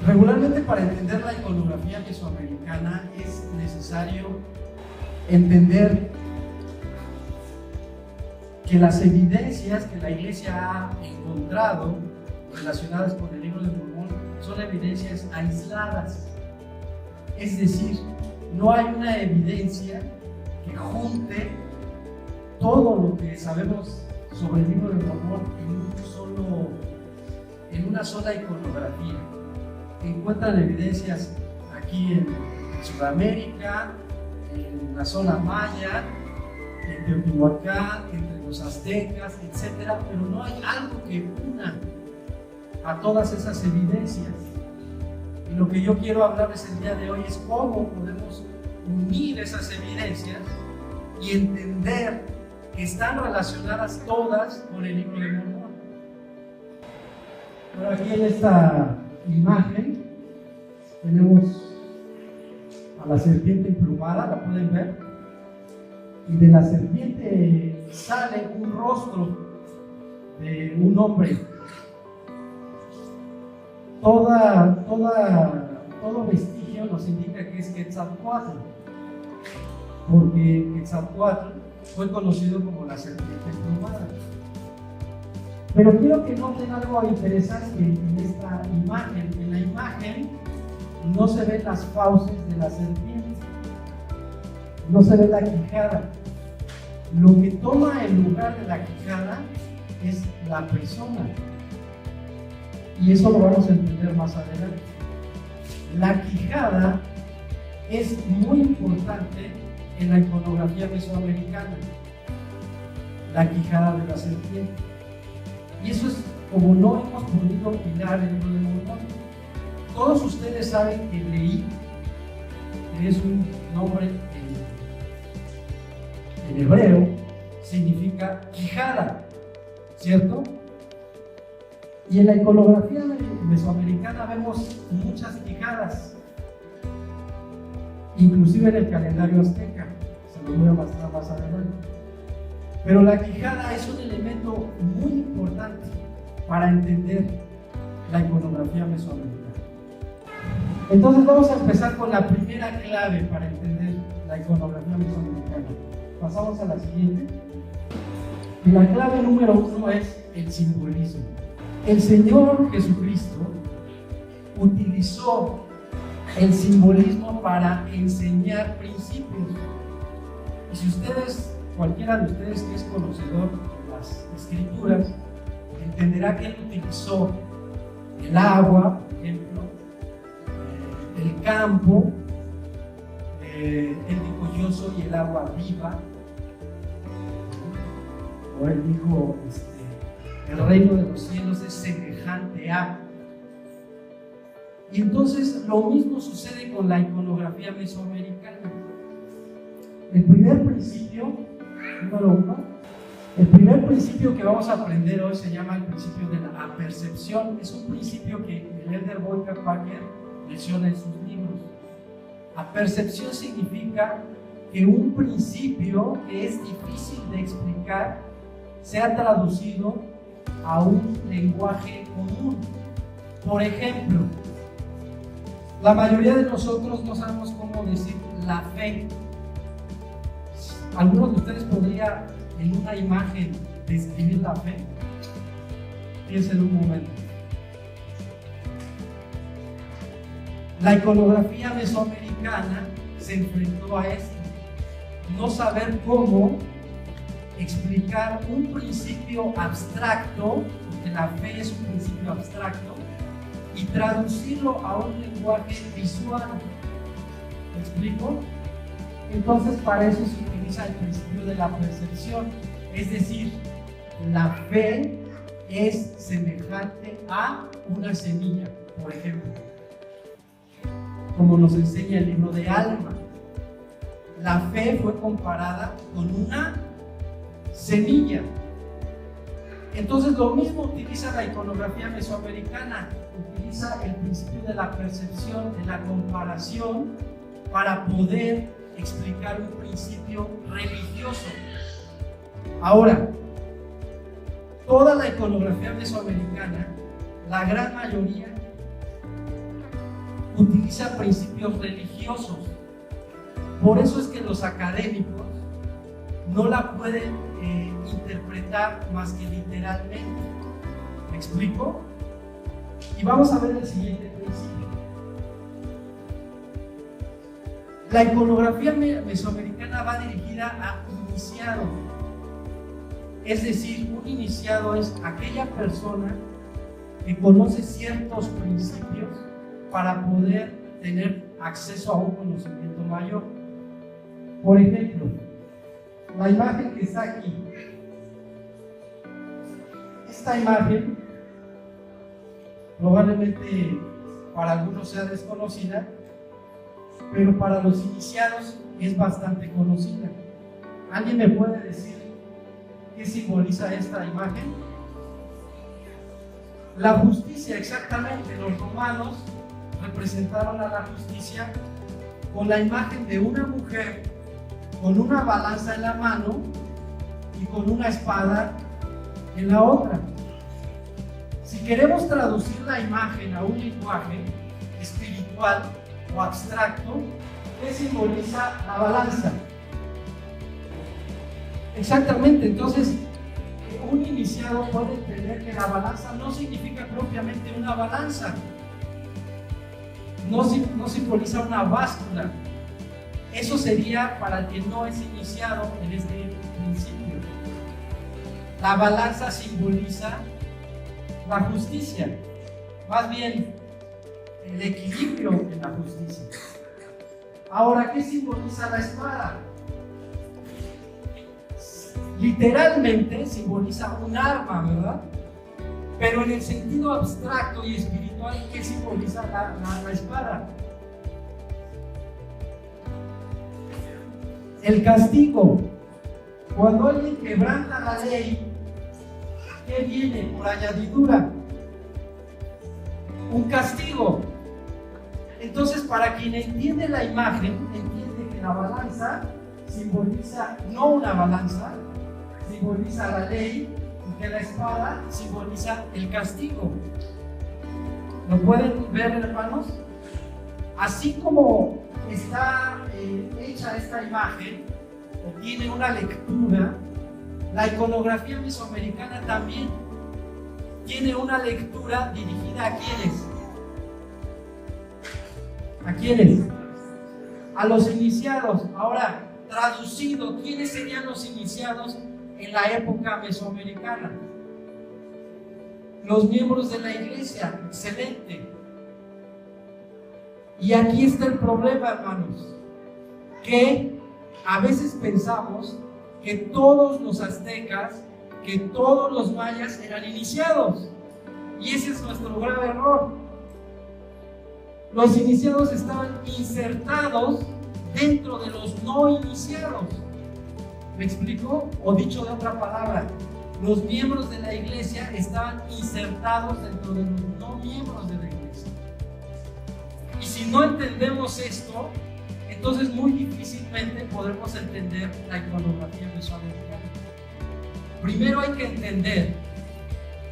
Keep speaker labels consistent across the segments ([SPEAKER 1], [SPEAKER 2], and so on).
[SPEAKER 1] Regularmente, para entender la iconografía mesoamericana es necesario entender que las evidencias que la Iglesia ha encontrado relacionadas con el Libro de Mormón son evidencias aisladas. Es decir, no hay una evidencia que junte todo lo que sabemos sobre el Libro de Mormón en una sola iconografía. Encuentran evidencias aquí en Sudamérica, en la zona maya, en Teotihuacán, entre los aztecas, etc. Pero no hay algo que una a todas esas evidencias. Y lo que yo quiero hablarles el día de hoy es cómo podemos unir esas evidencias y entender que están relacionadas todas con el Libro de Mormón. Bueno, aquí en esta imagen tenemos a la serpiente emplumada, la pueden ver, y de la serpiente sale un rostro de un hombre. Todo vestigio nos indica que es Quetzalcóatl, porque Quetzalcóatl fue conocido como la serpiente emplumada. Pero quiero que noten algo interesante en esta imagen. En la imagen no se ven las fauces de la serpiente, no se ve la quijada. Lo que toma el lugar de la quijada es la persona. Y eso lo vamos a entender más adelante. La quijada es muy importante en la iconografía mesoamericana. La quijada de la serpiente. Y eso es como no hemos podido hilar el Libro de Mormón. Todos ustedes saben que Leí es un nombre en hebreo, significa quijada, ¿cierto? Y en la iconografía mesoamericana vemos muchas quijadas, inclusive en el calendario azteca, se lo voy a mostrar más adelante. Pero la quijada es un elemento muy importante para entender la iconografía mesoamericana. Entonces vamos a empezar con la primera clave para entender la iconografía mesoamericana. Pasamos a la siguiente. Y la clave número 1 es el simbolismo. El Señor Jesucristo utilizó el simbolismo para enseñar principios. Y si cualquiera de ustedes que es conocedor de las Escrituras, entenderá que él utilizó el agua, por ejemplo, el campo, él dijo: yo soy el agua viva, o él dijo: el reino de los cielos es semejante a. Y entonces lo mismo sucede con la iconografía mesoamericana. El primer principio, número 1, el primer principio que vamos a aprender hoy se llama el principio de la apercepción. Es un principio que el elder Boyka Packer menciona en sus libros. Apercepción significa que un principio que es difícil de explicar sea traducido a un lenguaje común. Por ejemplo, la mayoría de nosotros no sabemos cómo decir la fe. ¿Alguno de ustedes podría en una imagen describir la fe? Piensen un momento. La iconografía mesoamericana se enfrentó a esto: no saber cómo explicar un principio abstracto, porque la fe es un principio abstracto, y traducirlo a un lenguaje visual. ¿Me explico? Entonces, para eso se utiliza el principio de la percepción, es decir, la fe es semejante a una semilla, por ejemplo, como nos enseña el libro de Alma. La fe fue comparada con una semilla. Entonces, lo mismo utiliza la iconografía mesoamericana, utiliza el principio de la percepción, de la comparación, para poder explicar un principio religioso. Ahora, toda la iconografía mesoamericana, la gran mayoría, utiliza principios religiosos. Por eso es que los académicos no la pueden interpretar más que literalmente. ¿Me explico? Y vamos a ver el siguiente principio. La iconografía mesoamericana va dirigida a iniciado. Es decir, un iniciado es aquella persona que conoce ciertos principios para poder tener acceso a un conocimiento mayor. Por ejemplo, la imagen que está aquí. Esta imagen probablemente para algunos sea desconocida, pero para los iniciados es bastante conocida. ¿Alguien me puede decir qué simboliza esta imagen? La justicia, exactamente. Los romanos representaron a la justicia con la imagen de una mujer con una balanza en la mano y con una espada en la otra. Si queremos traducir la imagen a un lenguaje espiritual o abstracto, ¿qué simboliza la balanza? Exactamente. Entonces, un iniciado puede entender que la balanza no significa propiamente una balanza, no simboliza una báscula. Eso sería para el que no es iniciado en este principio. La balanza simboliza la justicia, más bien el equilibrio en la justicia. Ahora, ¿qué simboliza la espada? Literalmente simboliza un arma, ¿verdad? Pero en el sentido abstracto y espiritual, ¿qué simboliza la espada? El castigo. Cuando alguien quebranta la ley, ¿qué viene por añadidura? Un castigo. Entonces, para quien entiende la imagen, entiende que la balanza simboliza no una balanza, simboliza la ley, y que la espada simboliza el castigo. ¿Lo pueden ver, hermanos? Así como está hecha esta imagen, o tiene una lectura, la iconografía mesoamericana también tiene una lectura dirigida ¿a quiénes? ¿A quiénes? A los iniciados. Ahora, traducido, ¿quiénes serían los iniciados en la época mesoamericana? Los miembros de la iglesia. Excelente. Y aquí está el problema, hermanos, que a veces pensamos que todos los aztecas, que todos los mayas eran iniciados, y ese es nuestro grave error. Los iniciados estaban insertados dentro de los no iniciados. ¿Me explico? O dicho de otra palabra, los miembros de la iglesia estaban insertados dentro de los no miembros de la iglesia. Y si no entendemos esto, entonces muy difícilmente podremos entender la iconografía mesoamericana. Primero hay que entender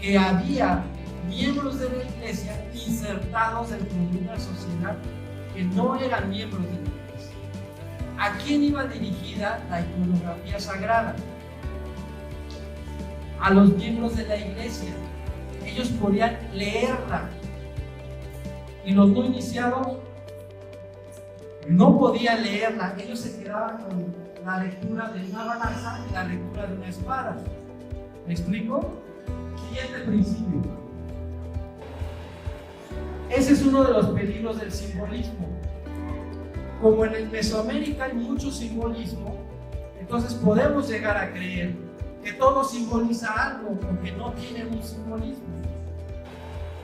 [SPEAKER 1] que había miembros de la iglesia insertados dentro de una sociedad que no eran miembros de la iglesia. ¿A quién iba dirigida la iconografía sagrada? A los miembros de la iglesia. Ellos podían leerla. Y los no iniciados no podían leerla. Ellos se quedaban con la lectura de una balanza y la lectura de una espada. ¿Me explico? Siguiente principio. Ese es uno de los peligros del simbolismo. Como en el Mesoamérica hay mucho simbolismo, entonces podemos llegar a creer que todo simboliza algo, porque no tiene un simbolismo.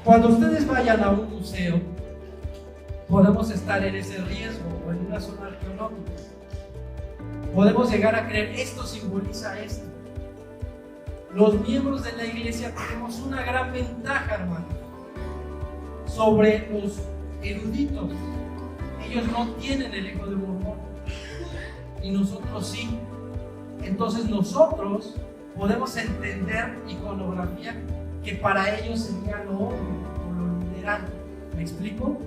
[SPEAKER 1] Cuando ustedes vayan a un museo, podemos estar en ese riesgo, o en una zona arqueológica. Podemos llegar a creer, esto simboliza esto. Los miembros de la iglesia tenemos una gran ventaja, hermanos, sobre los eruditos. Ellos no tienen el eco de Mormón, y nosotros sí. Entonces nosotros podemos entender iconografía que para ellos sería lo obvio o lo literal. ¿Me explico?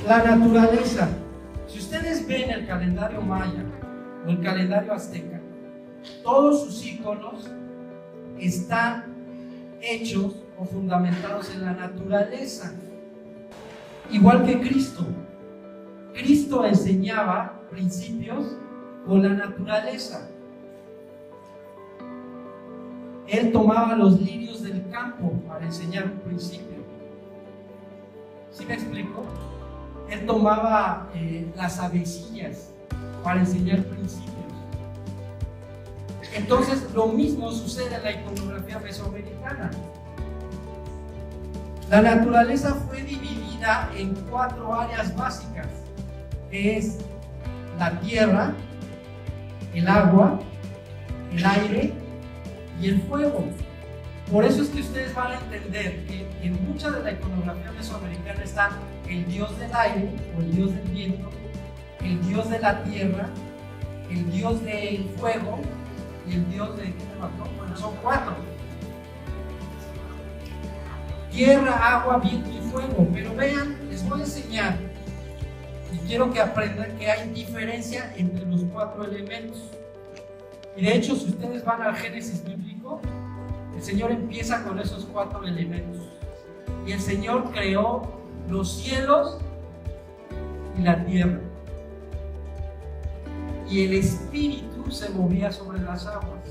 [SPEAKER 1] La naturaleza. Si ustedes ven el calendario maya o el calendario azteca, todos sus íconos están hechos o fundamentados en la naturaleza. Igual que Cristo. Cristo enseñaba principios con la naturaleza. Él tomaba los lirios del campo para enseñar un principio. ¿Sí me explico? Él tomaba las avecillas para enseñar principios. Entonces, lo mismo sucede en la iconografía mesoamericana. La naturaleza fue dividida en 4 áreas básicas, que es la tierra, el agua, el aire y el fuego. Por eso es que ustedes van a entender que en mucha de la iconografía mesoamericana está el dios del aire o el dios del viento, el dios de la tierra, el dios del fuego y el dios de... ¿qué me mató? Bueno, son 4. Tierra, agua, viento y fuego. Pero vean, les voy a enseñar y quiero que aprendan que hay diferencia entre los 4 elementos. Y de hecho, si ustedes van al Génesis bíblico, el Señor empieza con esos 4 elementos. Y el Señor creó los cielos y la tierra. Y el Espíritu se movía sobre las aguas.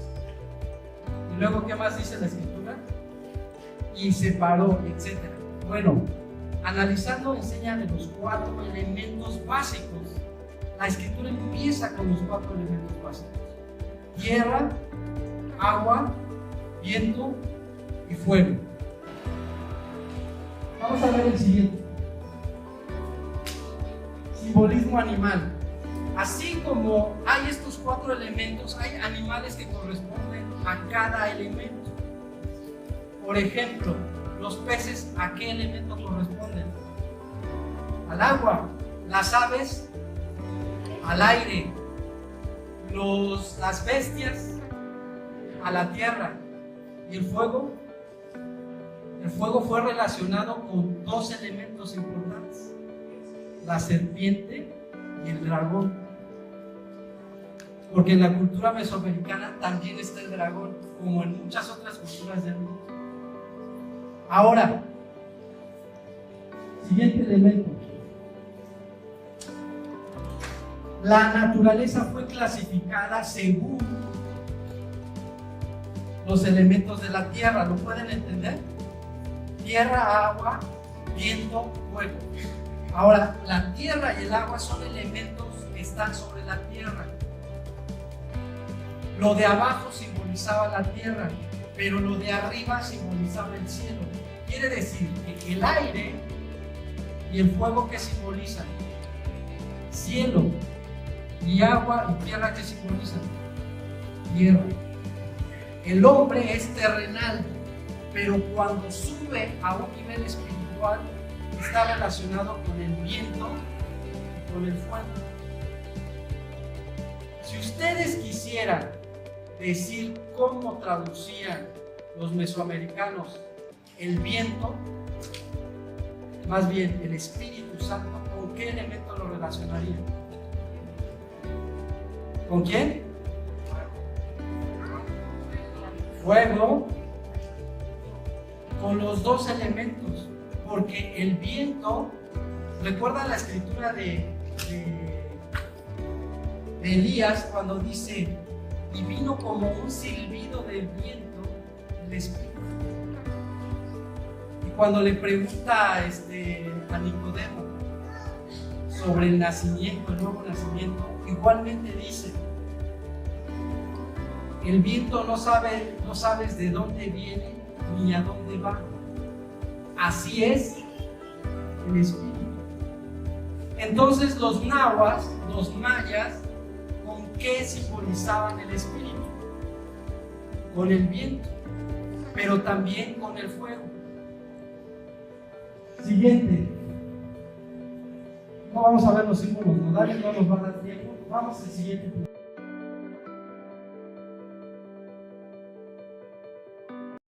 [SPEAKER 1] Y luego, ¿qué más dice la Escritura? Y separó, etc. Bueno, analizando, enseña de los 4 elementos básicos. La Escritura empieza con los 4 elementos básicos: tierra, agua, viento y fuego. Vamos a ver el siguiente. Simbolismo animal. Así como hay estos 4 elementos, hay animales que corresponden a cada elemento. Por ejemplo, los peces, ¿a qué elemento corresponden? Al agua. Las aves, al aire. Las bestias, a la tierra. ¿Y el fuego? El fuego fue relacionado con 2 elementos importantes: la serpiente y el dragón. Porque en la cultura mesoamericana también está el dragón, como en muchas otras culturas del mundo. Ahora, siguiente elemento. La naturaleza fue clasificada según los elementos de la tierra. ¿Lo pueden entender? Tierra, agua, viento, fuego. Ahora, la tierra y el agua son elementos que están sobre la tierra. Lo de abajo simbolizaba la tierra, pero lo de arriba simbolizaba el cielo. Quiere decir que el aire y el fuego, ¿qué simbolizan? Cielo. Y agua y tierra, ¿qué simbolizan? Tierra. El hombre es terrenal, pero cuando sube a un nivel espiritual está relacionado con el viento y con el fuego. Si ustedes quisieran decir cómo traducían los mesoamericanos el viento, más bien el Espíritu Santo, ¿con qué elemento lo relacionarían? ¿Con quién? Fuego. Con los 2 elementos, porque el viento, recuerda la escritura de Elías cuando dice: y vino como un silbido del viento el Espíritu. Y cuando le pregunta a Nicodemo sobre el nacimiento, el nuevo nacimiento, igualmente dice: el viento no sabes de dónde viene ni a dónde va. Así es el Espíritu. Entonces los nahuas, los mayas, ¿con qué simbolizaban el Espíritu? Con el viento, pero también con el fuego. Siguiente. No vamos a ver los símbolos nodales, no nos va a dar tiempo. Vamos al siguiente punto.